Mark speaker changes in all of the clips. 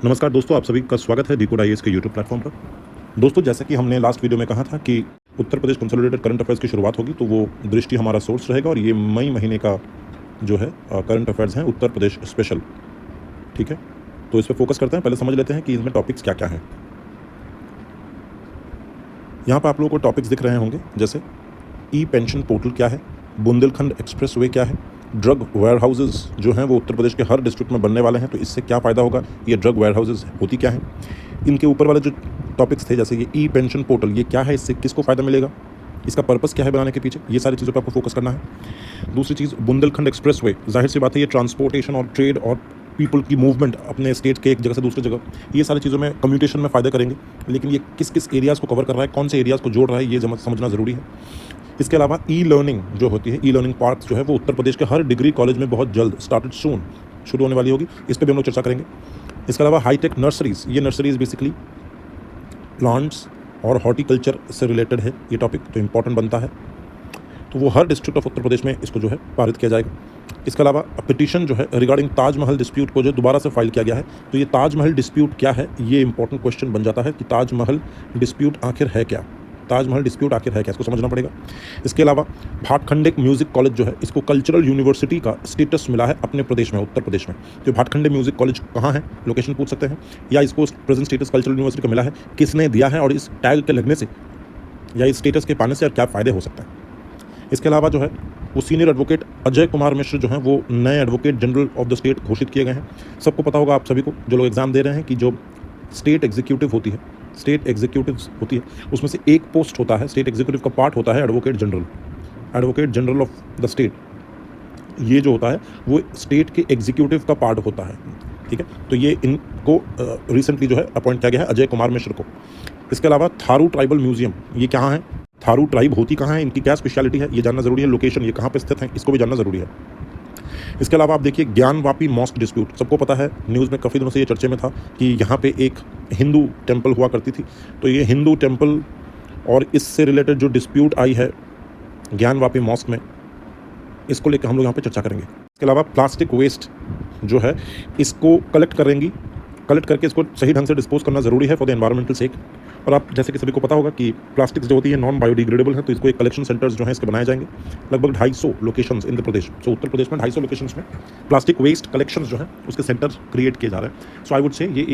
Speaker 1: नमस्कार दोस्तों, आप सभी का स्वागत है डिकोड आईएएस के यूट्यूब प्लेटफॉर्म पर। दोस्तों, जैसा कि हमने लास्ट वीडियो में कहा था कि उत्तर प्रदेश कंसोलिडेटेड करंट अफेयर्स की शुरुआत होगी, तो वो दृष्टि हमारा सोर्स रहेगा और ये मई महीने का जो है करंट अफेयर्स हैं उत्तर प्रदेश स्पेशल। ठीक है, तो इस पर फोकस करते हैं। पहले समझ लेते हैं कि इसमें टॉपिक्स क्या क्या हैं। यहाँ पर आप लोगों को टॉपिक्स दिख रहे होंगे, जैसे ई पेंशन पोर्टल क्या है, बुंदेलखंड एक्सप्रेस वे क्या है, ड्रग वेयर हाउसेज जो हैं वो उत्तर प्रदेश के हर डिस्ट्रिक्ट में बनने वाले हैं, तो इससे क्या फ़ायदा होगा, ये ड्रग वेयर हाउसेज होती क्या है। इनके ऊपर वाले जो टॉपिक्स थे, जैसे ये ई पेंशन पोर्टल, ये क्या है, इससे किसको फ़ायदा मिलेगा, इसका पर्पस क्या है बनाने के पीछे, ये सारी चीज़ों पर आपको फोकस करना है। दूसरी चीज़, बुंदेलखंड एक्सप्रेस वे, जाहिर सी बात है ये ट्रांसपोर्टेशन और ट्रेड और पीपल की मूवमेंट अपने स्टेट के एक जगह से दूसरी जगह, ये सारी चीज़ों में कम्युनिकेशन में फ़ायदा करेंगे। लेकिन ये किस किस एरियाज़ को कवर कर रहा है, कौन से एरियाज़ को जोड़ रहा है, ये समझना ज़रूरी है। इसके अलावा ई लर्निंग जो होती है, ई लर्निंग पार्क जो है वो उत्तर प्रदेश के हर डिग्री कॉलेज में बहुत जल्द स्टार्टेड सून शुरू होने वाली होगी, इस पर भी हम लोग चर्चा करेंगे। इसके अलावा हाईटेक नर्सरीज, ये नर्सरीज बेसिकली प्लांट्स और हॉर्टिकल्चर से रिलेटेड है ये टॉपिक, तो इंपॉर्टेंट बनता है। तो वो हर डिस्ट्रिक्ट ऑफ उत्तर प्रदेश में इसको जो है पारित किया जाएगा। इसके अलावा पिटीशन जो है रिगार्डिंग ताजमहल डिस्प्यूट को जो दोबारा से फाइल किया गया है, तो ये ताजमहल डिस्प्यूट क्या है, ये इंपॉर्टेंट क्वेश्चन बन जाता है कि ताजमहल डिस्प्यूट आखिर है क्या, ताजमहल डिस्प्यूट आखिर है क्या, इसको समझना पड़ेगा। इसके अलावा भाटखंडे म्यूज़िक कॉलेज जो है, इसको कल्चरल यूनिवर्सिटी का स्टेटस मिला है अपने प्रदेश में, उत्तर प्रदेश में। तो भाटखंडे म्यूज़िक कॉलेज कहाँ है, लोकेशन पूछ सकते हैं, या इसको प्रेजेंट स्टेटस कल्चरल यूनिवर्सिटी का मिला है, किसने दिया है, और इस टैग के लगने से या इस स्टेटस के पाने से क्या फ़ायदे हो सकते हैं। इसके अलावा जो है वो सीनियर एडवोकेट अजय कुमार मिश्र जो हैं वो नए advocate general of the state घोषित किए गए हैं। सबको पता होगा, आप सभी को जो लोग एग्ज़ाम दे रहे हैं, कि जो स्टेट एग्जीक्यूटिव होती है, स्टेट एग्जीक्यूटिव होती है, उसमें से एक पोस्ट होता है, स्टेट एग्जीक्यूटिव का पार्ट होता है advocate general of the state. ये जो होता है वो स्टेट के एग्जीक्यूटिव का पार्ट होता है। ठीक है, तो ये इनको रिसेंटली जो है अपॉइंट किया गया है, अजय कुमार मिश्र को। इसके अलावा थारू ट्राइबल म्यूजियम, ये कहाँ है, थारू ट्राइब होती कहाँ है, इनकी क्या स्पेशलिटी है, ये जानना जरूरी है। लोकेशन ये कहाँ पे स्थित है, इसको भी जानना जरूरी है। इसके अलावा आप देखिए ज्ञानवापी मॉस्क डिस्प्यूट, सबको पता है, न्यूज़ में काफ़ी दिनों से ये चर्चे में था कि यहाँ पे एक हिंदू टेम्पल हुआ करती थी, तो ये हिंदू टेम्पल और इससे रिलेटेड जो डिस्प्यूट आई है ज्ञानवापी मॉस्क में, इसको लेकर हम लोग यहाँ पे चर्चा करेंगे। इसके अलावा प्लास्टिक वेस्ट जो है, इसको कलेक्ट करके इसको सही ढंग से डिस्पोज करना ज़रूरी है फॉर द एनवायरमेंटल सेक। और आप जैसे कि सभी को पता होगा कि प्लास्टिक्स जो होती है नॉन बायोडिग्रेडेबल है, तो इसको एक कलेक्शन सेंटर्स जो हैं इसके बनाए जाएंगे, लगभग 250 लोकेशंस इन द प्रदेश। सो उत्तर प्रदेश में 250 लोकेशंस में प्लास्टिक वेस्ट कलेक्शंस जो है उसके सेंटर क्रिएट किए जा रहे हैं। सो आई वुड से ये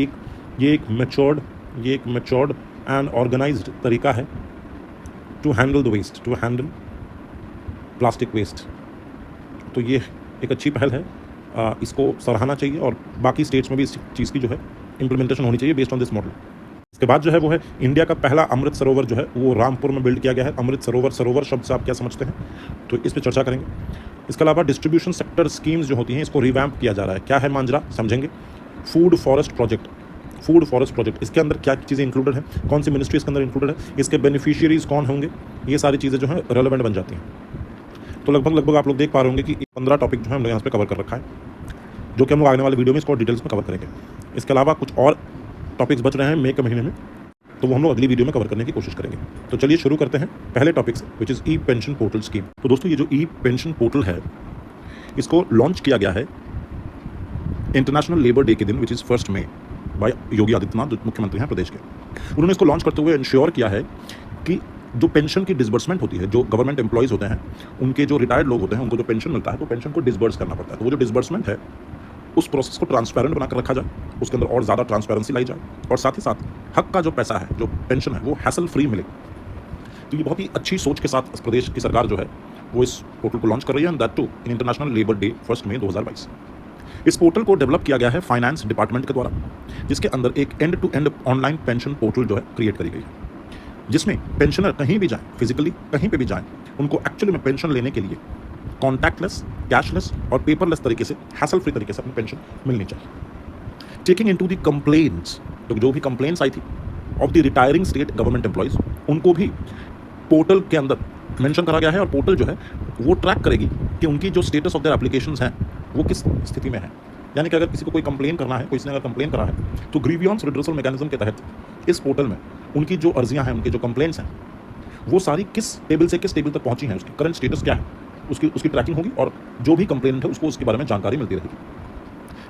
Speaker 1: एक मैच्योर्ड एंड ऑर्गेनाइज्ड तरीका है to handle the waste, to handle plastic waste. तो ये एक अच्छी पहल है, इसको सराहना चाहिए, और बाकी स्टेट्स में भी इस चीज़ की जो है इम्प्लीमेंटेशन होनी चाहिए बेस्ड ऑन दिस मॉडल। इसके बाद जो है वो है इंडिया का पहला अमृत सरोवर जो है वो रामपुर में बिल्ड किया गया है। अमृत सरोवर शब्द से आप क्या समझते हैं, तो इस पर चर्चा करेंगे। इसके अलावा डिस्ट्रीब्यूशन सेक्टर स्कीम्स जो होती हैं, इसको रिवैम्प किया जा रहा है। क्या है मांजरा, समझेंगे। फूड फॉरेस्ट प्रोजेक्ट, इसके अंदर क्या चीज़ें इंक्लूडेड हैं, कौन सी मिनिस्ट्री इसके अंदर इंक्लूडेड है, इसके बेनिफिशियरीज कौन होंगे, ये सारी चीज़ें जो है रेलेवेंट बन जाती हैं। तो लगभग आप लोग देख पा रहे होंगे कि 15 टॉपिक जो है हमने यहाँ पे कवर कर रखा है, जो कि हम लोग आने वाले वीडियो में इसको डिटेल्स में कवर करेंगे। इसके अलावा कुछ और टॉपिक्स बच रहे हैं मई के महीने में, तो वो हम लोग अगली वीडियो में कवर करने की कोशिश करेंगे। तो चलिए शुरू करते हैं पहले टॉपिक से, which is E pension portal scheme. तो दोस्तों, ये जो ई पेंशन पोर्टल है, इसको लॉन्च किया गया है इंटरनेशनल लेबर डे के दिन, which is 1 May, bye Yogi Adityanath, जो मुख्यमंत्री हैं प्रदेश के। उन्होंने इसको लॉन्च करते हुए इंश्योर किया है कि जो पेंशन की डिसबर्समेंट होती है, जो गवर्नमेंट एम्प्लॉयज़ होते हैं, उनके जो रिटायर्ड लोग होते हैं, उनको जो पेंशन मिलता है, तो पेंशन को डिसबर्स करना पड़ता है। तो वो जो डिसबर्समेंट है, उस प्रोसेस को ट्रांसपेरेंट बनाकर रखा जाए, उसके अंदर और ज़्यादा ट्रांसपेरेंसी लाई जाए, और साथ ही साथ हक का जो पैसा है, जो पेंशन है, वो हैसल फ्री मिले। तो ये बहुत ही अच्छी सोच के साथ प्रदेश की सरकार जो है वो इस पोर्टल को लॉन्च कर रही है, and that too in international labour day 1 मई 2022। इस पोर्टल को डेवलप किया गया है फाइनेंस डिपार्टमेंट के द्वारा, जिसके अंदर एक end to end online pension portal जो है क्रिएट करी गई है, जिसमें पेंशनर कहीं भी जाएँ, फिजिकली कहीं पर भी जाएँ, उनको एक्चुअली में पेंशन लेने के लिए कॉन्टैक्टलेस, कैशलेस और पेपरलेस तरीके से, हैसल फ्री तरीके से अपनी पेंशन मिलनी चाहिए। टेकिंग इनटू द कंप्लेंट्स, तो जो भी कंप्लेंट्स आई थी of the retiring state government employees, उनको भी पोर्टल के अंदर मेंशन करा गया है, और पोर्टल जो है वो ट्रैक करेगी कि उनकी जो स्टेटस ऑफ देयर एप्लीकेशंस हैं वो किस स्थिति में है। यानी कि अगर किसी को कोई कंप्लेन करना है, किसी ने अगर कंप्लेन करा है, तो ग्रीवियंस रिड्रेसल मैकेनिज्म के तहत इस पोर्टल में उनकी जो अर्जियाँ हैं, उनके जो कंप्लेंट्स हैं, वो सारी किस टेबल से किस टेबल तक पहुँची हैं, उसकी करंट स्टेटस क्या है, उसकी ट्रैकिंग होगी, और जो भी कंप्लेंट है उसको उसके बारे में जानकारी मिलती रहेगी।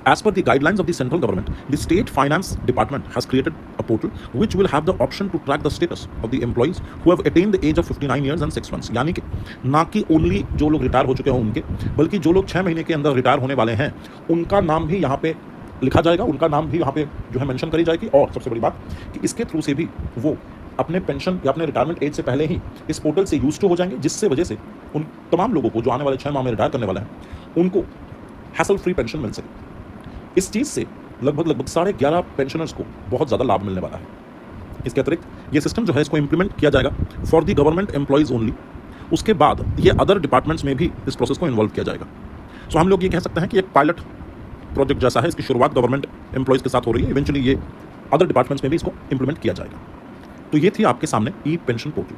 Speaker 1: As per the guidelines of the central government, the state finance department has created a portal which will have the option to track the status of the employees who have attained the age of 59 years and 6 months. यानी कि ना कि only जो लोग retire हो चुके हों उनके, बल्कि जो लोग 6 महीने के अंदर रिटायर होने वाले हैं उनका नाम भी यहाँ पे लिखा जाएगा, उनका नाम भी यहाँ पे जो है मेंशन करी जाएगी। और सबसे बड़ी बात कि इसके थ्रू से भी वो अपने पेंशन या अपने रिटायरमेंट एज से पहले ही इस पोर्टल से यूज टू हो जाएंगे, जिससे वजह से उन तमाम लोगों को जो आने वाले 6 माह में रिटायर करने वाले हैं उनको हैसल फ्री पेंशन मिल सके। इस चीज़ से लगभग 11.5 पेंशनर्स को बहुत ज़्यादा लाभ मिलने वाला है। इसके अतिरिक्त ये सिस्टम जो है इसको इम्प्लीमेंट किया जाएगा for the government employees only. उसके बाद ये अदर डिपार्टमेंट्स में भी इस प्रोसेस को इन्वॉल्व किया जाएगा। सो हम लोग ये कह सकते हैं कि एक पायलट प्रोजेक्ट जैसा है, इसकी शुरुआत गवर्नमेंट एम्प्लॉयज़ के साथ हो रही है, इवेंचुअली ये अदर डिपार्टमेंट्स में भी इसको इंप्लीमेंट किया जाएगा। तो ये थी आपके सामने ई पेंशन पोर्टल।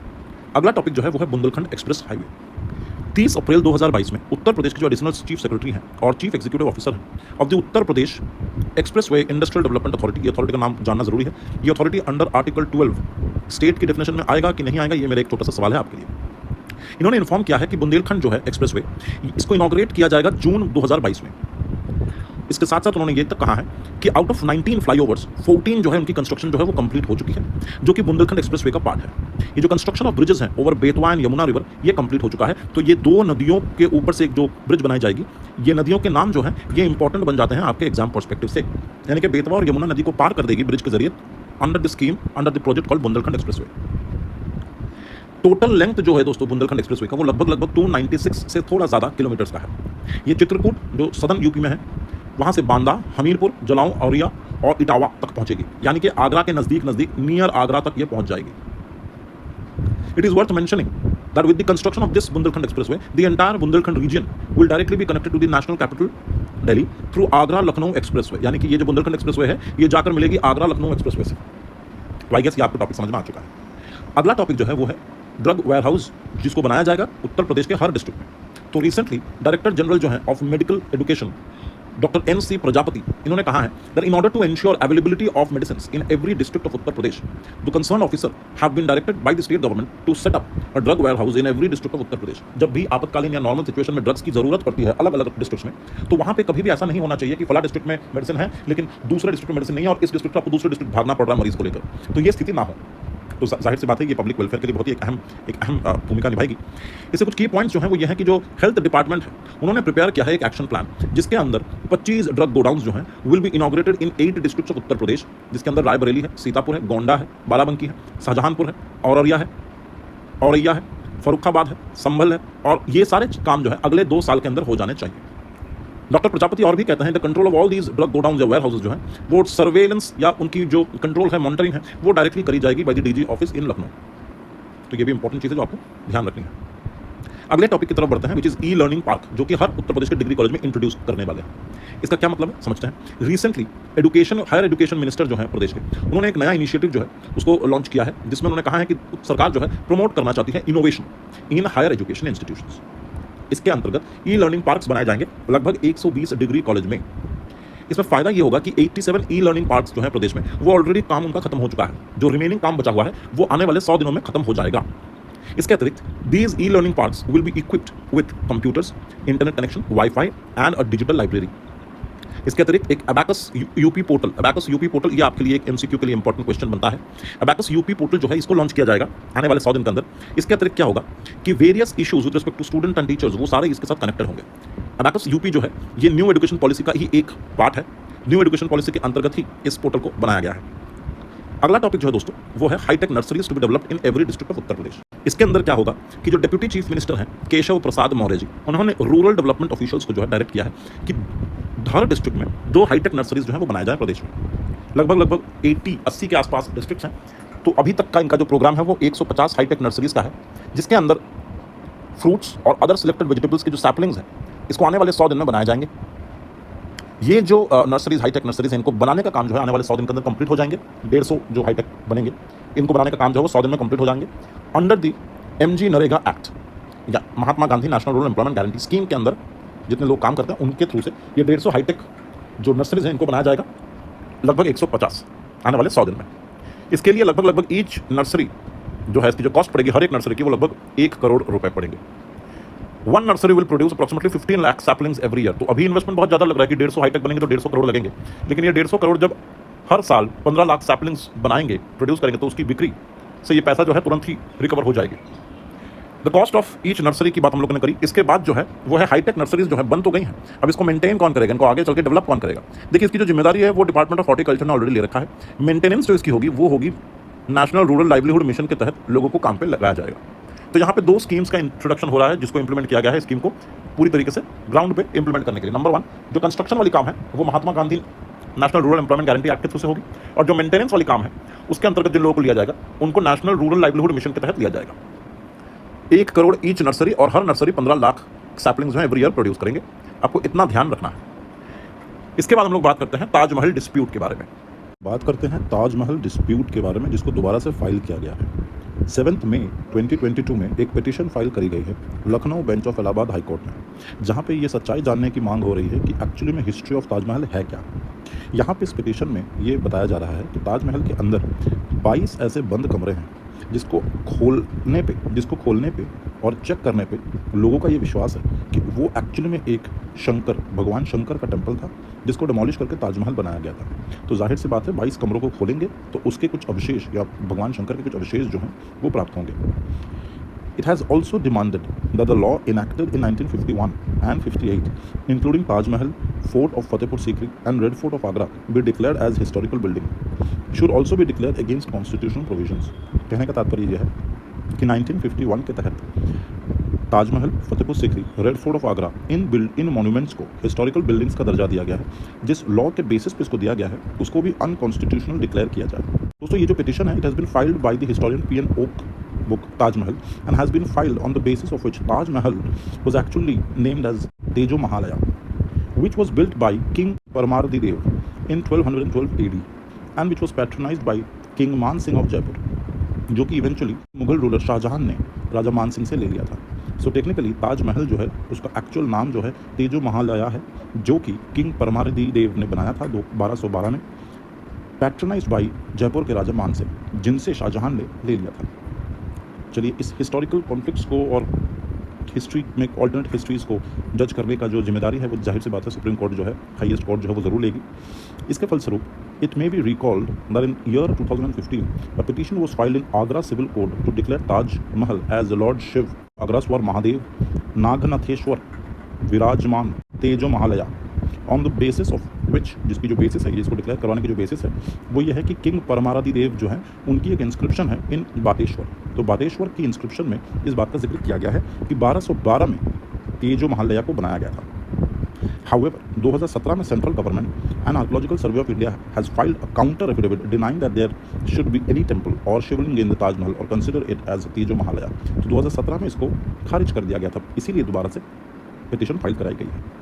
Speaker 1: अगला टॉपिक जो है वो है बुंदेलखंड एक्सप्रेस हाईवे। 30 अप्रैल 2022 में उत्तर प्रदेश के जो एडिशनल चीफ सेक्रेटरी हैं और चीफ एग्जीक्यूटिव ऑफिसर हैं of the Uttar Pradesh expressway industrial development authority, ये अथॉरिटी का नाम जानना जरूरी है। ये अथॉरिटी अंडर आर्टिकल 12 स्टेट की डेफिनेशन में आएगा कि नहीं आएगा, ये मेरा एक छोटा सा सवाल है आपके लिए। इन्होंने इन्फॉर्म किया है कि बुंदेलखंड जो है एक्सप्रेसवे, इसको इनॉग्रेट किया जाएगा जून 2022 में। इसके साथ साथ उन्होंने ये तक कहा है कि आउट ऑफ 19 फ्लाईओवर्स 14 जो है उनकी कंस्ट्रक्शन जो है वो कंप्लीट हो चुकी है, जो कि बुंदेलखंड एक्सप्रेसवे का पार्ट है। ये जो कंस्ट्रक्शन ऑफ ब्रिजेस हैं over Betwa and Yamuna river, ये कंप्लीट हो चुका है। तो ये 2 नदियों के ऊपर से एक जो ब्रिज बनाई जाएगी, ये नदियों के नाम जो हैं ये इंपॉर्टेंट बन जाते हैं आपके एग्जाम पर्सपेक्टिव से। यानी कि बेतवा और यमुना नदी को पार कर देगी ब्रिज के जरिए under the scheme, under the project called Bundelkhand expressway. Total length जो है दोस्तों बुंदेलखंड एक्सप्रेसवे का वो लगभग 296 से थोड़ा ज़्यादा किलोमीटर्स का है। ये चित्रकूट जो सदर्न यूपी में है, वहाँ से बांदा, हमीरपुर, जलाऊं, औरिया और इटावा तक पहुंचेगी, यानी कि आगरा के नज़दीक नियर आगरा तक ये पहुंच जाएगी। It is worth mentioning that with the construction of this Bundelkhand Expressway, the entire Bundelkhand region will directly be connected to the national capital Delhi through Agra Lucknow Expressway। यानी कि ये जो बुंदेलखंड एक्सप्रेसवे है ये जाकर मिलेगी आगरा लखनऊ एक्सप्रेसवे से। तो आई गेस ये आपको टॉपिक समझ में आ चुका है। अगला टॉपिक जो है वो है ड्रग वेयर हाउस, जिसको बनाया जाएगा उत्तर प्रदेश के हर डिस्ट्रिक्ट में। तो रिसेंटली डायरेक्टर जनरल जो है of medical education doctor NC Prajapati, इन्होंने कहा है that in order to ensure availability of medicines in every district of Uttar Pradesh, the concerned officer have been directed by the state government to set up a drug warehouse in every district of Uttar Pradesh। जब भी आपातकालीन या normal situation में drugs की जरूरत पड़ती है अलग अलग डिस्ट्रिक्ट्स में, तो वहाँ पे कभी भी ऐसा नहीं होना चाहिए कि फला डिस्ट्रिक्ट में मेडिसिन है लेकिन दूसरे डिस्ट्रिक्ट में मेडिसिन नहीं है और इस डिस्ट्रिक्ट आपको दूसरे डिस्ट्रिक्ट भागना पड़ रहा है मरीज को लेकर, तो ये स्थिति ना हो। तो जाहिर सी बात है ये पब्लिक वेलफेयर के लिए बहुत ही एक अहम भूमिका निभाएगी। इससे कुछ की पॉइंट्स जो हैं वो ये हैं कि जो हेल्थ डिपार्टमेंट है उन्होंने प्रिपेयर किया है एक एक्शन प्लान, जिसके अंदर 25 ड्रग गोडाउन्स जो हैं will be inaugurated in 8 districts of Uttar Pradesh, जिसके अंदर रायबरेली है, सीतापुर है, गोंडा है, बाराबंकी है, शाहजहांपुर है, औरैया है, फर्रुखाबाद है, संभल है, और ये सारे काम जो है अगले 2 साल के अंदर हो जाने चाहिए। डॉक्टर प्रजापति और भी कहते हैं the control of all these drug godown या वेयर हाउसेज जो हैं वो सर्वेलेंस या उनकी जो कंट्रोल है, मॉनिटरिंग है, वो डायरेक्टली करी जाएगी by the DG office in Lucknow. तो ये भी इंपॉर्टेंट चीज़ है जो आपको ध्यान रखनी है। अगले टॉपिक की तरफ बढ़ते हैं, which is e learning park, जो कि हर उत्तर प्रदेश के डिग्री कॉलेज में इंट्रोड्यूस करने वाले हैं। इसका क्या मतलब है समझते हैं। रिसेंटली हायर एजुकेशन मिनिस्टर जो है प्रदेश के, उन्होंने एक नया इनिशिएटिव जो है उसको लॉन्च किया है, जिसमें उन्होंने कहा है कि सरकार जो है प्रमोट करना चाहती है innovation in higher education institutions. इसके अंतर्गत ई लर्निंग पार्क्स बनाए जाएंगे लगभग 120 डिग्री कॉलेज में। इसमें फायदा ये होगा कि 87 ई लर्निंग पार्क्स जो है प्रदेश में वो ऑलरेडी काम उनका खत्म हो चुका है, जो रिमेनिंग काम बचा हुआ है वो आने वाले 100 दिनों में खत्म हो जाएगा। इसके अतिरिक्त these e learning parks will be equipped with computers, internet connection, wifi and a digital library. इसके अतिरिक्त एक अबैकस यूपी पोर्टल, ये आपके लिए एक MCQ के लिए इंपॉर्टेंट क्वेश्चन बनता है। अबैकस यूपी पोर्टल जो है इसको लॉन्च किया जाएगा आने वाले 100 दिन के अंदर। इसके अतिरिक्त क्या होगा कि various issues with respect to student and teachers वो सारे इसके साथ कनेक्टेड होंगे। अबैकस यूपी जो है ये न्यू एजुकेशन पॉलिसी का ही एक पार्ट है। न्यू एजुकेशन पॉलिसी के अंतर्गत ही इस पोर्टल को बनाया गया है। अगला टॉपिक जो है दोस्तों वो है hi tech nurseries to be developed in every district of Uttar Pradesh. इसके अंदर क्या होगा कि जो डिप्यूटी चीफ मिनिस्टर हैं केशव प्रसाद मौर्य जी, उन्होंने रूरल डेवलपमेंट ऑफिशियल्स को जो है डायरेक्ट किया है कि हर डिस्ट्रिक्ट में 2 हाईटेक नर्सरीज जो है वो बनाए जाए प्रदेश में। लगभग 80 के आसपास डिस्ट्रिक्ट्स हैं। तो अभी तक का इनका जो प्रोग्राम है वो 150 हाईटेक नर्सरीज का है, जिसके अंदर फ्रूट्स और अदर सिलेक्टेड वेजिटेबल्स की जो सैपलिंग्स हैं इसको आने वाले 100 दिन में बनाए जाएंगे। ये जो नर्सरीज हाईटेक नर्सरीज हैं इनको बनाने का काम जो है आने वाले 100 दिन के अंदर कंप्लीट हो जाएंगे। 150 जो हाईटेक बनेंगे इनको बनाने का काम जो है वो 100 दिन में कंप्लीट हो जाएंगे under the MG NREGA act या Mahatma Gandhi national rural employment guarantee scheme के अंदर जितने लोग काम करते हैं उनके थ्रू से ये 150 हाईटेक जो नर्सरीज हैं इनको बनाया जाएगा लगभग 150 आने वाले 100 दिन में। इसके लिए लगभग ईच नर्सरी जो है इसकी जो कॉस्ट पड़ेगी हर एक नर्सरी की वो लगभग 1 करोड़ रुपए पड़ेंगे। One nursery will produce approximately 15 lakh saplings every year. तो अभी इन्वेस्टमेंट बहुत ज़्यादा लग रहा है कि 150 हाईटेक बनेंगे तो 150 करोड़ लगेंगे, लेकिन ये 150 करोड़ जब हर साल 15 लाख सैपलिंग्स बनाएंगे, प्रोड्यूस करेंगे, तो उसकी बिक्री से ये पैसा जो है तुरंत ही रिकवर हो जाएगी। The cost of each nursery की बात हम लोगों ने करी। इसके बाद जो है वो है हाईटेक नर्सरीज जो है बन तो गई हैं, अब इसको मेंटेन कौन करेगा, इनको आगे चल के डेवलप कौन करेगा। देखिए इसकी जो जिम्मेदारी है वो डिपार्टमेंट ऑफ हॉर्टिकल्चर ने ऑलरेडी ले रखा है। मेंटेनेंस जो इसकी होगी वो होगी नेशनल रूरल लाइवलीहुड मिशन के तहत लोगों को काम पे लगाया जाएगा। तो यहाँ पे 2 स्कीम्स का इंट्रोडक्शन हो रहा है जिसको इंप्लीमेंट किया गया है, स्कीम को पूरी तरीके से ग्राउंड पे इंप्लीमेंट करने के लिए। नंबर 1 जो कंस्ट्रक्शन वाली काम है वो Mahatma Gandhi national rural employment guarantee act के थ्रू से होगी, और जो मेंटेनेंस वाली काम है उसके अंतर्गत जिन लोगों को लिया जाएगा उनको नेशनल रूरल लाइवलीहुड मिशन के तहत लिया जाएगा। 1 करोड़ ईच नर्सरी, और हर नर्सरी 15 लाख सैपलिंग्स जो है एवरी ईयर प्रोड्यूस करेंगे। आपको इतना ध्यान रखना है। इसके बाद हम लोग बात करते हैं ताजमहल डिस्प्यूट के बारे में। बात करते हैं ताजमहल डिस्प्यूट के बारे में, जिसको दोबारा से फाइल किया गया है। 7 मई 2022 में एक पिटीशन फाइल करी गई है Lucknow bench of Allahabad high court में, जहां पे ये सच्चाई जानने की मांग हो रही है कि एक्चुअली में हिस्ट्री ऑफ ताजमहल है क्या। यहाँ पे इस पिटीशन में ये बताया जा रहा है कि ताजमहल के अंदर 22 ऐसे बंद कमरे हैं जिसको खोलने पे और चेक करने पे लोगों का ये विश्वास है कि वो एक्चुअली में एक भगवान शंकर का टेम्पल था जिसको डिमोलिश करके ताजमहल बनाया गया था। तो जाहिर सी बात है 22 कमरों को खोलेंगे तो उसके कुछ अवशेष या भगवान शंकर के कुछ अवशेष जो हैं वो प्राप्त होंगे। It has also demanded that the law enacted in 1951 and 58, including Taj Mahal, Fort of Fatehpur Sikri and Red Fort of Agra, be declared as historical building, should also be declared against constitutional provisions. कहने का तात्पर्य यह है कि 1951 के तहत Taj Mahal, Fatehpur Sikri, red fort of Agra in monuments को historical buildings का दर्जा दिया गया है। जिस लॉ के बेसिस पे इसको दिया गया है उसको भी अनकॉन्स्टिट्यूशनल डिक्लेयर किया जाए। दोस्तों ये जो पिटीशन है, it has been filed by the historian P N Oak book Taj Mahal and has been filed on the basis of which Taj Mahal was actually named as Tejo Mahalaya, which was built by King Paramardi Dev in 1212 AD and which was patronized by King Man Singh of Jaipur, जो कि eventually Mughal ruler Shahjahan ने राजा मान सिंह से ले लिया था। So technically Taj Mahal जो है उसका एक्चुअल नाम जो है तेजो महालया है, जो कि किंग परमारदी देव ने बनाया था 1212 में, पैट्रोनाइज्ड बाई जयपुर के राजा मान सिंह, जिनसे शाहजहां ने ले लिया था। चलिए इस हिस्टोरिकल कॉन्फ्लिक्ट्स को और हिस्ट्री में ऑल्टरनेट हिस्ट्रीज़ को जज करने का जो जिम्मेदारी है वो जाहिर सी बात है सुप्रीम कोर्ट जो है, हाईएस्ट कोर्ट जो है वो ज़रूर लेगी। इसके फलस्वरूप it may be recalled that in year 2015 a petition was filed in Agra civil court to declare Taj Mahal as lord Shiv Agreshwar Mahadev Nagnatheshwar Virajman Tejo Mahalaya on the basis of which, जिसकी जो बेसिस है, इसको डिक्लेयर करवाने की जो बेसिस है वो ये है कि किंग परमारदी देव जो है उनकी एक इंस्क्रिप्शन है इन बातेश्वर। तो बातेश्वर की इंस्क्रिप्शन में इस बात का जिक्र किया गया है कि 1212 में तेजो महालया को बनाया गया था। हाउएवर 2017 में central government and archaeological survey of India has filed a counter affidavit denying that there should be any temple और शिवलिंग इन द ताजमहल और कंसिडर इट एज तेजो महालया। तो 2017 में इसको खारिज कर दिया गया था, इसीलिए दोबारा से पिटीशन फाइल कराई गई है।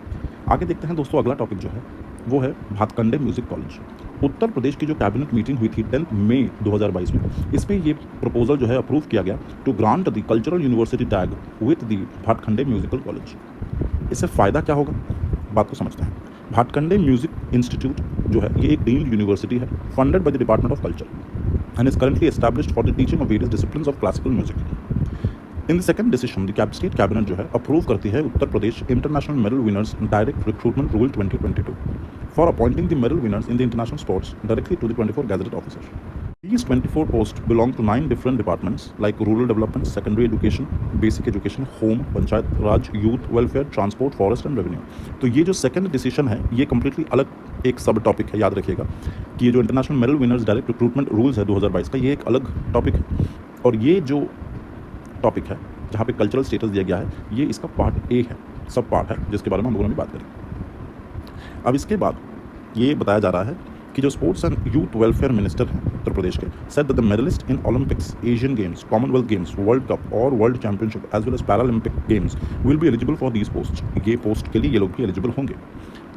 Speaker 1: आगे देखते हैं दोस्तों, अगला टॉपिक जो है वो है भातखंडे म्यूजिक कॉलेज। उत्तर प्रदेश की जो कैबिनेट मीटिंग हुई थी 10 मई 2022 में, इसमें ये प्रपोजल जो है अप्रूव किया गया to grant the cultural university tag with the Bhatkhande musical college. इससे फ़ायदा क्या होगा, बात को समझते हैं। भातखंडे म्यूजिक इंस्टीट्यूट जो है ये एक डीम्ड यूनिवर्सिटी है funded by the department of culture and is currently established for the teaching of various disciplines of classical music. In the second decision the state cabinet जो है अप्रूव करती है Uttar Pradesh international medal winners direct recruitment rule 2022 for appointing the medal winners in the international sports directly to the 24 gazetted officer. These 24 posts belong to 9 different departments like rural development, secondary education, basic education, home, panchayat Raj, youth welfare, transport, forest and revenue। तो ये जो second decision है ये completely अलग एक सब topic है, याद रखिएगा कि ये जो international medal winners direct recruitment rules है 2022 का, ये एक अलग टॉपिक है। और ये जो टॉपिक है जहाँ पे कल्चरल स्टेटस दिया गया है ये इसका पार्ट ए है, सब पार्ट है जिसके बारे में हम लोगों ने भी बात करी। अब इसके बाद ये बताया जा रहा है कि जो sports and youth welfare minister हैं उत्तर प्रदेश के said that the medalist in Olympics, Asian games, Commonwealth games, world cup और world championship as well as Paralympic games will be eligible for these post. ये पोस्ट के लिए ये लोग भी eligible होंगे।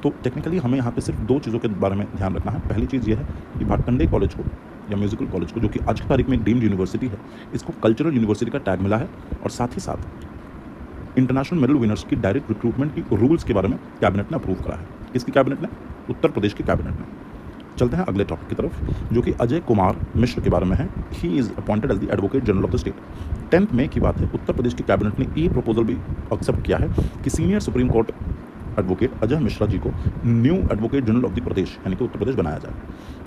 Speaker 1: तो टेक्निकली हमें यहाँ पे सिर्फ 2 चीज़ों के बारे में ध्यान रखना है। पहली चीज़ ये है कि भातखंडे कॉलेज को या म्यूजिकल कॉलेज को, जो कि आज की तारीख में एक डीम्ड यूनिवर्सिटी है, इसको कल्चरल यूनिवर्सिटी का टैग मिला है। और साथ ही साथ इंटरनेशनल मेडल विनर्स की डायरेक्ट रिक्रूटमेंट की रूल्स के बारे में कैबिनेट ने अप्रूव करा है। किसकी कैबिनेट ने? उत्तर प्रदेश की कैबिनेट ने। चलते हैं अगले टॉपिक की तरफ, जो कि अजय कुमार मिश्र के बारे में है। He is appointed as the advocate general of the state. 10 मई की बात है, उत्तर प्रदेश की कैबिनेट ने ये प्रपोजल भी एक्सेप्ट किया है कि senior supreme court advocate Ajay Mishra ji को new advocate general of the Pradesh यानी कि उत्तर प्रदेश बनाया जाए।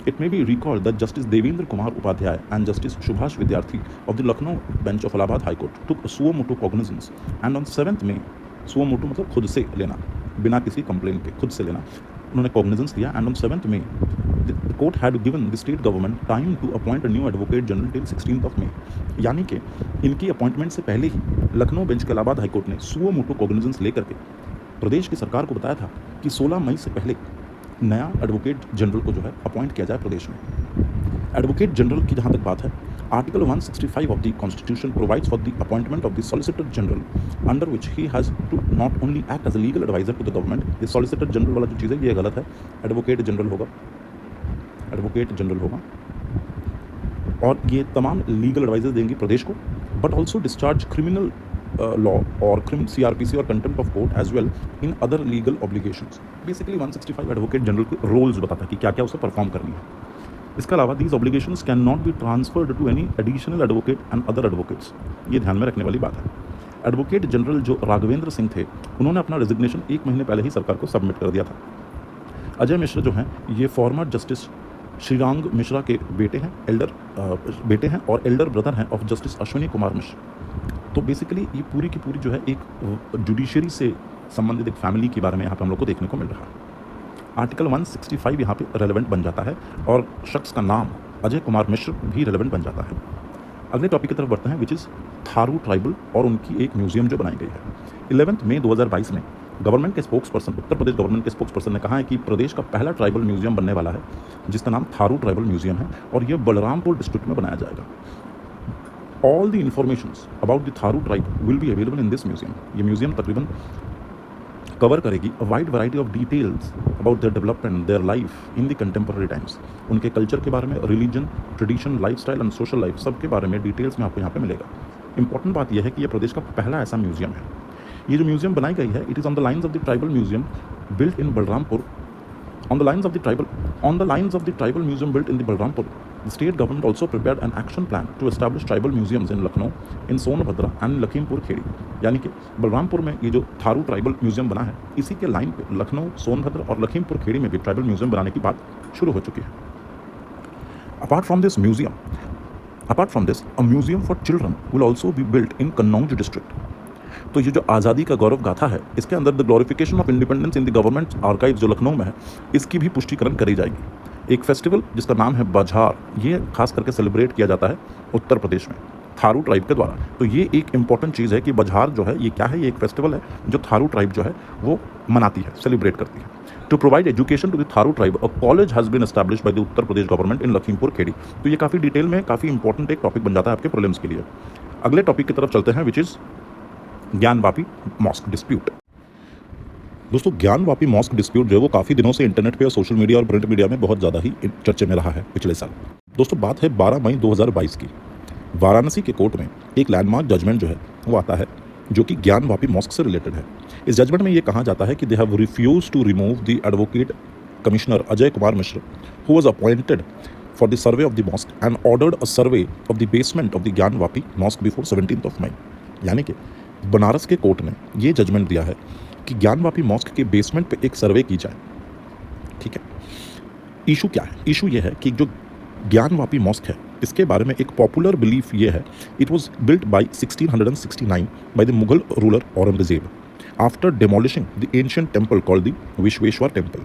Speaker 1: It may be record that justice Devendra Kumar Upadhyay and justice Subhash Vidyarthi of the Lucknow bench of Allahabad high court took suo motu cognizance and on 7 May, suo motu मतलब खुद से लेना, बिना किसी कंप्लेंट के खुद से लेना, उन्होंने कॉग्निजेंस लिया। And on 7 May the court had given the state government time to appoint a new advocate general till 16 May. यानी कि इनकी अपॉइंटमेंट से पहले ही लखनऊ बेंच के इलाहाबाद हाईकोर्ट ने सुओ मोटो कॉग्निजेंस लेकर के प्रदेश की सरकार को बताया था कि 16 मई से पहले नया एडवोकेट जनरल को जो है अपॉइंट किया जाए प्रदेश में। एडवोकेट जनरल की जहाँ तक बात है, article 165 of the constitution provides for the appointment of the solicitor general, under which he has to not only act as a legal advisor to the government. ये सॉलिसिटर जनरल वाला जो चीज़ है ये गलत है, एडवोकेट जनरल होगा, advocate general होगा, और ये तमाम लीगल एडवाइजर देंगे प्रदेश को, but also discharge criminal law और CRPC और contempt of court as well in other legal obligations. Basically 165 advocate general के रोल्स बताता है कि क्या क्या उसे परफॉर्म करनी है। इसके अलावा these obligations can not be transferred to any additional advocate and other advocates. ये ध्यान में रखने वाली बात है। एडवोकेट जनरल जो राघवेंद्र सिंह थे, उन्होंने अपना रेजिग्नेशन 1 महीने पहले ही सरकार को सबमिट कर दिया था। अजय मिश्र जो हैं ये फॉर्मर जस्टिस श्रीरांग मिश्रा के बेटे हैं और एल्डर ब्रदर हैं ऑफ जस्टिस अश्विनी कुमार मिश्र। तो बेसिकली ये पूरी की पूरी जो है एक जुडिशरी से संबंधित एक फैमिली के बारे में यहाँ पे हम लोग को देखने को मिल रहा है। आर्टिकल 165 यहाँ पे रेलेवेंट बन जाता है और शख्स का नाम अजय कुमार मिश्र भी रेलेवेंट बन जाता है। अगले टॉपिक की तरफ बढ़ते हैं, विच इज़ थारू ट्राइबल और उनकी एक म्यूजियम जो बनाई गई है। 11 मई 2022 में गवर्नमेंट के स्पोक्स पर्सन, उत्तर प्रदेश गवर्नमेंट के स्पोक्स पर्सन ने कहा है कि प्रदेश का पहला ट्राइबल म्यूजियम बनने वाला है, जिसका नाम थारू ट्राइबल म्यूजियम है और यह बलरामपुर डिस्ट्रिक्ट में बनाया जाएगा। All the informations about the Tharu tribe will be available in this museum. ये म्यूजियम तकरीबन कवर करेगी a wide variety of details about their development, their life in the contemporary times. उनके कल्चर के बारे में, religion, tradition, lifestyle and social life, सब के बारे में डिटेल्स में आपको यहाँ पे मिलेगा। इंपॉर्टेंट बात यह है कि यह प्रदेश का पहला ऐसा म्यूजियम है। ये जो म्यूजियम बनाई गई है, it is on the lines of the tribal museum built in Balrampur. On the lines of the tribal museum built in the Balrampur, the state government also prepared an action plan to establish tribal museums in Lucknow, in Sonabhadra and Lakhimpur Khedi। यानी कि बलरामपुर में ये जो Tharu tribal museum बना है, इसी के line पे लखनऊ, सोनभद्र और लखीमपुर खेड़ी में भी ट्राइबल म्यूजियम बनाने की बात शुरू हो चुकी है। Apart from this, a museum for children will also be built in Kannauj district। तो ये जो आज़ादी का गौरव गाथा है, इसके अंदर the glorification of independence in the government archive जो लखनऊ में है, इसकी भी पुष्टिकरण करी जाएगी। एक फेस्टिवल जिसका नाम है बझार, ये खास करके सेलिब्रेट किया जाता है उत्तर प्रदेश में थारू ट्राइब के द्वारा। तो ये एक इंपॉर्टेंट चीज़ है कि बझार जो है ये क्या है, ये एक फेस्टिवल है जो थारू ट्राइब जो है वो मनाती है, सेलिब्रेट करती है। To provide education to the Tharu tribe, a college has been established by the Uttar Pradesh government in Lakhimpur Kheri. तो ये काफ़ी डिटेल में काफ़ी इंपॉर्टेंट एक टॉपिक बन जाता है आपके प्रीलिम्स के लिए। अगले टॉपिक की तरफ चलते हैं, which is Gyanvapi mosque dispute. दोस्तों, ज्ञानवापी मॉस्क डिस्प्यूट जो है वो काफ़ी दिनों से इंटरनेट पे और सोशल मीडिया और प्रिंट मीडिया में बहुत ज़्यादा ही चर्चे में रहा है पिछले साल। दोस्तों, बात है 12 मई 2022 की। वाराणसी के कोर्ट में एक लैंडमार्क जजमेंट जो है वो आता है, जो कि ज्ञानवापी मॉस्क से रिलेटेड है। इस जजमेंट में ये कहा जाता है कि they have refuse to remove the advocate commissioner Ajay Kumar Mishra, who was appointed for the survey of the mosque and ordered a survey of the basement of the Gyanvapi mosque before 17 May. यानी कि बनारस के कोर्ट ने ये जजमेंट दिया है कि Gyanvapi mask के basement पे एक सर्वे की जाए। ठीक है, इशू क्या है? इशू ये है कि जो ज्ञानवापी मॉस्क है, इसके बारे में एक पॉपुलर बिलीफ ये है, it was built by 1669 by the Mughal ruler Aurangzeb after demolishing the ancient temple called the Vishweshwar temple.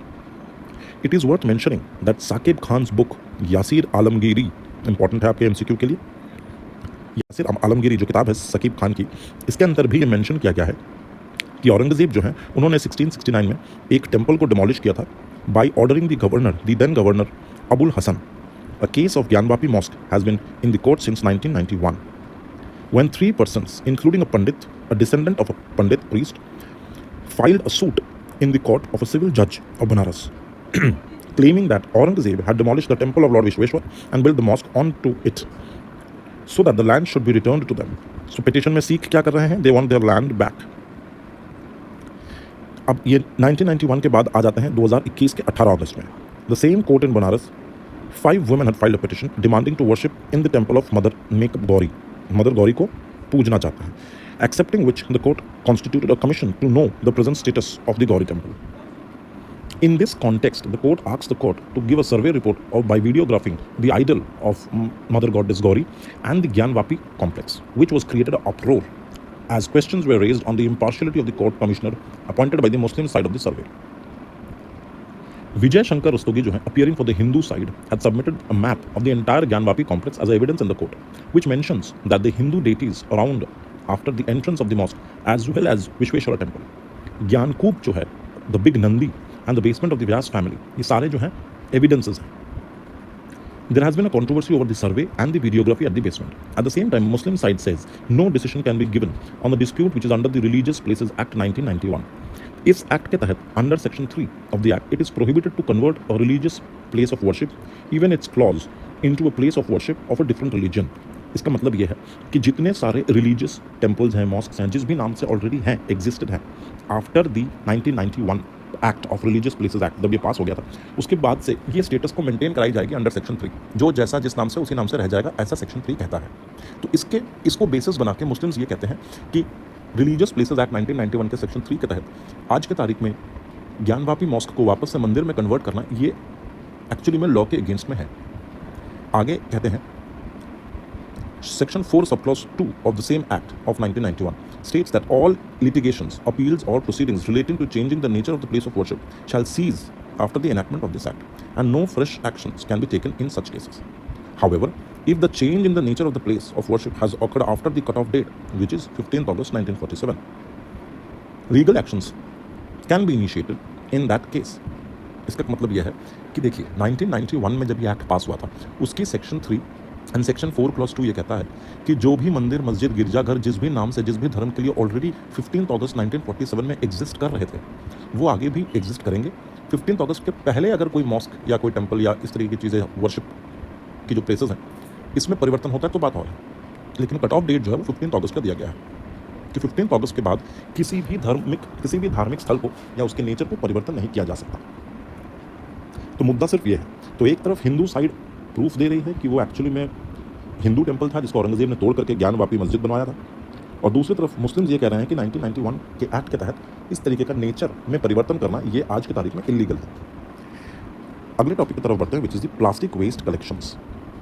Speaker 1: It is worth mentioning that Saqib Khan's book Yasir Alamgiri, important है आपके MCQ के लिए, यासिर आलमगीरी जो किताब है सकीब खान की, इसके अंदर भी ये मेंशन किया गया है कि औरंगजेब जो है उन्होंने 1669 में एक टेम्पल को डिमोलिश किया था by ordering the then governor Abul Hasan. A case of Gyanvapi mosque has been in the court since 1991 when 3 persons including a pandit, a descendant of a pandit priest, filed a suit in the court of a civil judge of Banaras claiming that Aurangzeb had demolished the temple of Lord Vishweshwar and built the mosque onto it so that the land should be returned to them. So petition में सीख क्या कर रहे हैं? They want their land back. अब ये 1991 के बाद आ जाते हैं 2021 के 18 अगस्त में। The same court in Banaras, 5 women had filed a petition demanding to worship in the temple of Mother Makeup Gauri. Mother Gauri को पूजना चाहते हैं, accepting which the court constituted a commission to know the present status of the Gauri temple. In this context, the court asked the court to give a survey report by videographing the idol of Mother Goddess Gauri and the Gyanvapi complex, which was created an uproar as questions were raised on the impartiality of the court commissioner appointed by the Muslim side of the survey. Vijay Shankar Rastogi, जो है, appearing for the Hindu side, had submitted a map of the entire Gyanvapi complex as evidence in the court, which mentions that the Hindu deities around after the entrance of the mosque, as well as Vishweshwara temple, Gyankoop जो है, the big Nandi and the basement of the Vyas family, ये सारे जो हैं evidences हैं. There has been a controversy over the survey and the videography at the basement. At the same time, Muslim side says no decision can be given on the dispute which is under the Religious Places Act 1991. इस act के तहत under section 3 of the act it is prohibited to convert a religious place of worship even its clause into a place of worship of a different religion. इसका मतलब यह है कि जितने सारे रिलीजियस टेम्पल्स हैं, मॉस्क्स हैं, जिस भी नाम से ऑलरेडी हैं, एग्जिस्टेड हैं, after the 1991 act of religious places act जब ये पास हो गया था, उसके बाद से ये स्टेटस को मेंटेन कराई जाएगी अंडर सेक्शन 3. जो जैसा जिस नाम से उसी नाम से रह जाएगा, ऐसा सेक्शन 3 कहता है. तो इसको बेसिस बना के मुस्लिम्स ये कहते हैं कि रिलीजियस प्लेसेस एक्ट 1991 के सेक्शन 3 के तहत आज के तारीख में ज्ञानवापी मॉस्क को वापस से मंदिर में कन्वर्ट करना ये एक्चुअली में लॉ के अगेंस्ट में है. आगे कहते हैं section 4 sub clause 2 of the same act of 1991 states that all litigations, appeals or proceedings relating to changing the nature of the place of worship shall cease after the enactment of this act and no fresh actions can be taken in such cases. However, if the change in the nature of the place of worship has occurred after the cutoff date, which is 15th August 1947, legal actions can be initiated in that case. इसका मतलब यह है कि देखिए 1991 में जब ये act पास हुआ था, उसकी सेक्शन 3 एंड सेक्शन 4 क्लॉज 2 ये कहता है कि जो भी मंदिर, मस्जिद, गिरजाघर जिस भी नाम से, जिस भी धर्म के लिए ऑलरेडी 15 अगस्त 1947 में एग्जिस्ट कर रहे थे, वो आगे भी एग्जिस्ट करेंगे. 15 अगस्त के पहले अगर कोई मॉस्क या कोई टेम्पल या इस तरीके की चीज़ें, वर्शिप की जो प्लेसेस हैं, इसमें परिवर्तन होता है तो बात और है. लेकिन कट ऑफ डेट जो है वो 15 अगस्त का दिया गया है कि 15 अगस्त के बाद किसी भी धार्मिक स्थल को या उसके नेचर को परिवर्तन नहीं किया जा सकता. तो मुद्दा सिर्फ ये है. तो एक तरफ हिंदू साइड प्रूफ दे रही है कि वो एक्चुअली में हिंदू टेम्पल था जिसको औरंगजेब ने तोड़ करके ज्ञानवापी मस्जिद बनवाया था, और दूसरी तरफ मुस्लिम्स ये कह रहे हैं कि 1991 के एक्ट के तहत इस तरीके का नेचर में परिवर्तन करना ये आज की तारीख में इलीगल है. अगले टॉपिक की तरफ बढ़ते हैं, which is the plastic waste collections.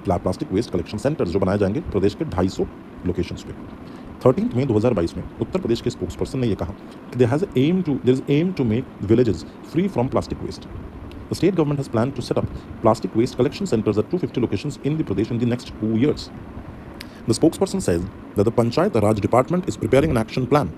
Speaker 1: Plastic waste collection centres जो बनाए जाएंगे प्रदेश के 250 लोकेशंस पे. 13 मई 2022 में उत्तर प्रदेश के स्पोक्स पर्सन ने यह कहा कि there is aim to make villages free from plastic waste. The state government has planned to set up plastic waste collection centers at 250 locations in the Pradesh in the next 2 years. The spokesperson says that the Panchayat Raj department is preparing an action plan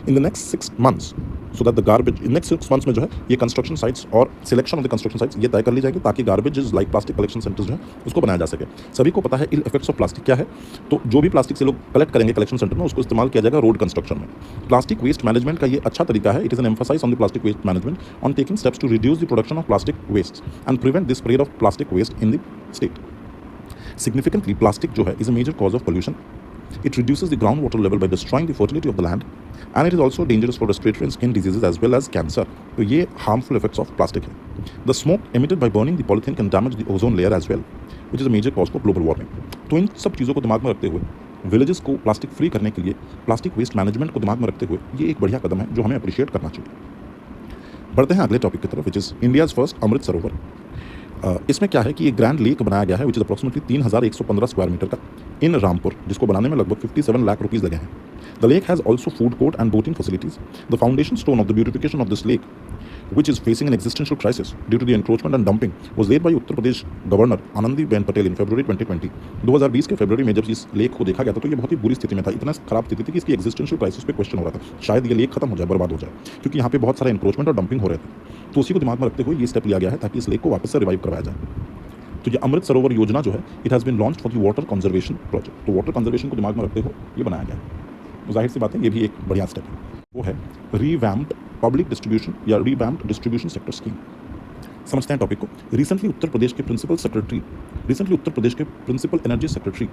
Speaker 1: in the next 6 months so that the garbage in next 6 months में जो है ये construction sites और selection of the construction sites ये तय कर ली जाएगी ताकि garbage like plastic collection centres जो है उसको बनाया जा सके. सभी को पता है इल इफेक्ट्स ऑफ प्लास्टिक क्या है, तो जो भी प्लास्टिक से लोग कलेक्ट करेंगे कलेक्शन सेंटर में उसको इस्तेमाल किया जाएगा रोड कंस्ट्रक्शन में. प्लास्टिक वेस्ट मैनेजमेंट का ये अच्छा तरीका है. It is an emphasise on the plastic waste management on taking steps to reduce the production of plastic waste and prevent the spread of plastic waste in the state. Significantly plastic जो है is a major cause of pollution. It reduces the groundwater level by destroying the fertility of the land, and it is also dangerous for respiratory and skin diseases as well as cancer. तो ये harmful effects of plastic है. The smoke emitted by burning the polythene can damage the ozone layer as well, which is a major cause for global warming. तो इन सब चीज़ों को दिमाग में रखते हुए विलेजेस को प्लास्टिक फ्री करने के लिए प्लास्टिक वेस्ट मैनेजमेंट को दिमाग में रखते हुए ये एक बढ़िया कदम है जो हमें अप्रिशिएट करना चाहिए. बढ़ते हैं अगले टॉपिक की तरफ, which is India's first Amrit Sarovar. इसमें क्या है कि ये ग्रैंड लेक बनाया गया है which is approximately 3115 square metre का इन रामपुर, जिसको बनाने में लगभग 57 लाख रुपीज़ लगे हैं. The lake has also food court and boating facilities. The foundation stone of the beautification of this lake which is facing an existential crisis due to the encroachment and dumping was laid by Uttar Pradesh Governor Anandibhen Patel in February 2020. 2020 के फरवरी में जब इस lake को देखा गया था तो ये बहुत ही बुरी स्थिति में था. इतना खराब स्थिति थी कि इसकी एक्जिस्टेंशियल क्राइसिस पे क्वेश्चन हो रहा था, शायद ये लेक खत्म हो जाए, बर्बाद हो जाए, क्योंकि यहाँ पे बहुत सारा एनक्रोचमेंट और डंपिंग हो रहे थे. तो उसी को दिमाग में रखते हुए ये स्टेप लिया गया है ताकि इस लेक को वापस से रिवाइव करवाया जाए. तो ये अमृत सरोवर योजना जो है it has been launch for the water conservation project. तो वाटर कंजर्वेशन को दिमाग में रखते हुए ये बनाया गया है. जाहिर सी बात है ये भी एक बढ़िया स्टेप है. वो है रीवैम्प्ड पब्लिक डिस्ट्रीब्यूशन या रीवैम्प्ड डिस्ट्रीब्यूशन सेक्टर स्कीम. समझते हैं टॉपिक को. रिसेंटली उत्तर प्रदेश के principal energy secretary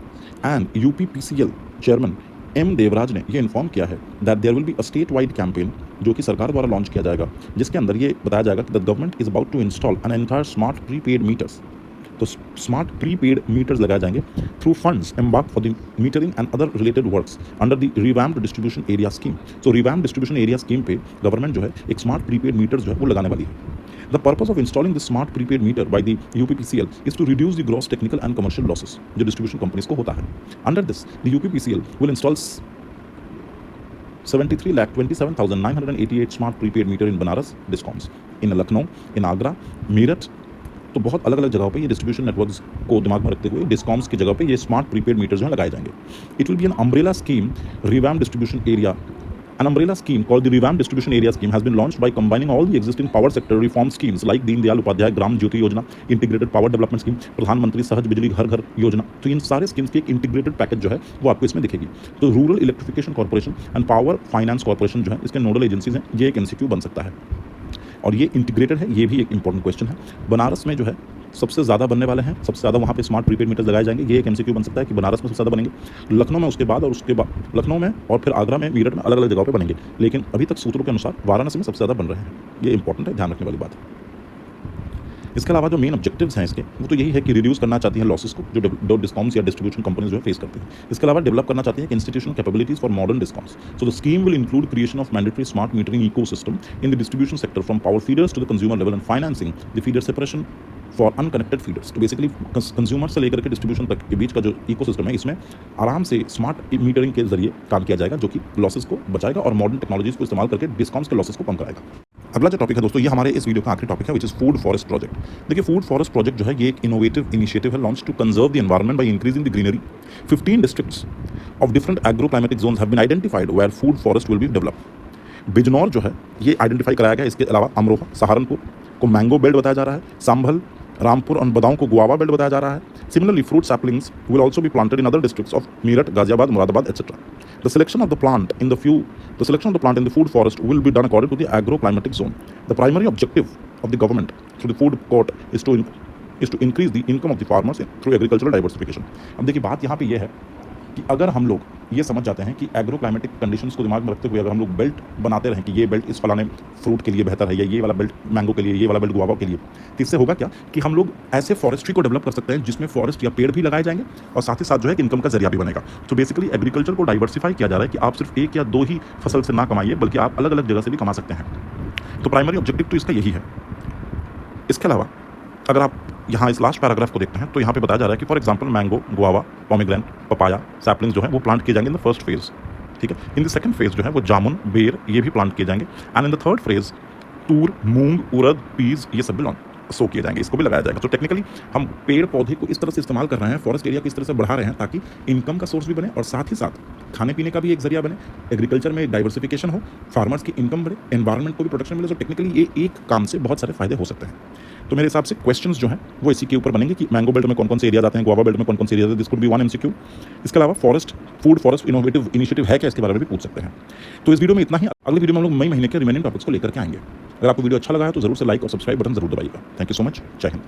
Speaker 1: and UPPCL chairman M Devraj ने ये इन्फॉर्म किया है that there will be a state wide campaign जो कि सरकार द्वारा लॉन्च किया जाएगा, जिसके अंदर ये बताया जाएगा कि the government is about to install an entire smart prepaid meters. तो स्मार्ट प्रीपेड मीटर्स लगाए जाएंगे through funds embark for the metering and other related works under the revamped distribution area scheme. तो रिवैम्प्ड डिस्ट्रीब्यूशन एरिया स्कीम पे government जो है एक smart prepaid metres जो है वो लगाने वाली है। The purpose of installing this smart prepaid meter by the UPPCL is to reduce the gross technical and commercial losses जो distribution companies को होता है। Under this, the UPPCL will install 73,27,988 smart prepaid meter in Banaras discoms, in Lucknow, in Agra, Meerut। तो बहुत अलग अलग जगहों पे ये डिस्ट्रीब्यूशन नेटवर्क्स को दिमाग में रखते हुए डिस्कॉम्स की जगह पे ये स्मार्ट प्रीपेड मीटर जो है लगाए जाएंगे। It will be an umbrella scheme revamped distribution area. An umbrella scheme called the Revamped Distribution Area Scheme has been launched by combining all the existing power sector reform schemes like Deen Dayal Upadhyay Gram Jyoti Yojana, Integrated Power Development Scheme, प्रधानमंत्री सहज बिजली घर घर योजना। तो इन सारे schemes की एक इंटीग्रेटेड पैकेज जो है वो आपको इसमें दिखेगी। तो rural electrification corporation and power finance corporation जो है इसके नोडल एजेंसीज हैं, ये एक एमसीक्यू बन सकता है और ये इंटीग्रेटेड है, ये भी एक इंपॉर्टेंट क्वेश्चन है। बनारस में जो है सबसे ज़्यादा बनने वाले हैं, सबसे ज़्यादा वहाँ पे स्मार्ट प्रीपेड मीटर्स लगाए जाएंगे, ये एक एमसीक्यू बन सकता है कि बनारस में सबसे ज़्यादा बनेंगे, लखनऊ में उसके बाद, और उसके बाद लखनऊ में और फिर आगरा में, मीरठ में, अलग अलग जगहों पे बनेंगे। लेकिन अभी तक सूत्रों के अनुसार वाराणसी में सबसे ज़्यादा बन रहे हैं, ये इंपॉर्टेंट है, ध्यान रखने वाली बात है। इसके अलावा जो मेन ऑब्जेक्टिव्स हैं इसके वो तो यही है कि रिड्यूस करना चाहती हैं लॉसेस को जो डिस्कॉम्स या डिस्ट्रीब्यूशन कंपनीज जो है फेस करती हैं। इसके अलावा डेवलप करना चाहती हैं institutional capabilities for modern discoms. So the scheme will include creation of mandatory smart metering ecosystem in the distribution sector from power feeders to the consumer level and financing the feeder separation for unconnected feeders. तो basically consumer से लेकर के distribution तक के बीच का जो ecosystem है इसमें आराम से स्मार्ट मीटरिंग के जरिए काम किया जाएगा, जो कि लॉसेस को बचाएगा और मॉडर्न टेक्नोलॉजीज को इस्तेमाल करके डिस्कॉम्स के लॉसेस को कम कराएगा। अगला जो टॉपिक है दोस्तों, ये हमारे इस वीडियो का आखिरी टॉपिक है, which is food forest project. देखिए फूड फॉरेस्ट प्रोजेक्ट जो है ये एक इनोवेटिव इनिशिएटिव है launch to conserve the environment by increasing the greenery. 15 districts of different agro climatic zones have been identified where food forest will be developed. Bijnor जो है ये identify कराया गया। इसके अलावा अमरोहा, सहारनपुर को मैंगो बेल्ट बताया जा रहा है, संभल, रामपुर और बदाऊं को गुआवा बेल्ट बताया जा रहा है। Similarly fruit saplings will also be planted in other districts of Meerut, Ghaziabad, Moradabad etcetera. The selection of the plant in the food forest will be done according to the agro-climatic zone. The primary objective of the government through the food court is to increase the income of the farmers through agricultural diversification. अब देखिए बात यहाँ पे ये है कि अगर हम लोग ये समझ जाते हैं कि एग्रो क्लाइमेटिक कंडीशंस को दिमाग में रखते हुए अगर हम लोग बेल्ट बनाते रहें कि ये बेल्ट इस फलाने फ्रूट के लिए बेहतर है या ये वाला बेल्ट मैंगो के लिए, ये वाला बेल्ट गुआवा के लिए, तो इससे होगा क्या कि हम लोग ऐसे फॉरेस्ट्री को डेवलप कर सकते हैं जिसमें फॉरेस्ट या पेड़ भी लगाए जाएंगे और साथ ही साथ जो है इनकम का जरिया भी बनेगा। तो बेसिकली एग्रीकल्चर को डाइवर्सिफाई किया जा रहा है कि आप सिर्फ एक या दो ही फसल से ना कमाइए बल्कि आप अलग अलग जगह से भी कमा सकते हैं। तो प्राइमरी ऑब्जेक्टिव तो इसका यही है। इसके अलावा अगर आप यहाँ इस लास्ट पैराग्राफ को देखते हैं तो यहाँ पे बताया जा रहा है कि for example mango, guava, pomegranate, papaya, saplings जो है वो प्लांट किए जाएंगे इन द फर्स्ट फेज, ठीक है। इन द सेकंड फेज जो है वो जामुन, बेर ये भी प्लांट किए जाएंगे and in the third phase तूर, मूंग, उड़द, पीज ये सब भी सो किए जाएंगे, इसको भी लगाया जाएगा। तो टेक्निकली हम पेड़ पौधे को इस तरह से इस्तेमाल कर रहे हैं, फॉरेस्ट एरिया को इस तरह से बढ़ा रहे हैं ताकि इनकम का सोर्स भी बने और साथ ही साथ खाने पीने का भी एक जरिया बने, एग्रीकल्चर में डाइवर्सिफिकेशन हो, फार्मर्स की इनकम बढ़े, एनवायरनमेंट को भी प्रोटेक्शन मिले। तो टेक्निकली ये एक काम से बहुत सारे फायदे हो सकते हैं। तो मेरे हिसाब से क्वेश्चंस जो हैं वो इसी के ऊपर बनेंगे कि मैंगो बेल्ट में कौन कौन से एरिया आते हैं, गुआवा बेल्ट में कौन कौन से एरिया आते हैं, this could be one MCQ. इसके अलावा फूड फॉरेस्ट इनोवेटिव इनिशिएटिव है क्या, इसके बारे में भी पूछ सकते हैं। तो इस वीडियो में इतना ही। अगले वीडियो में हम लोग मई महीने के रिमेनिंग टॉपिक्स को लेकर के आएंगे। अगर आपको वीडियो अच्छा लगा है तो जरूर से लाइक और सब्सक्राइब बटन जरूर दबाइएगा। Thank you so much. जय हिंद।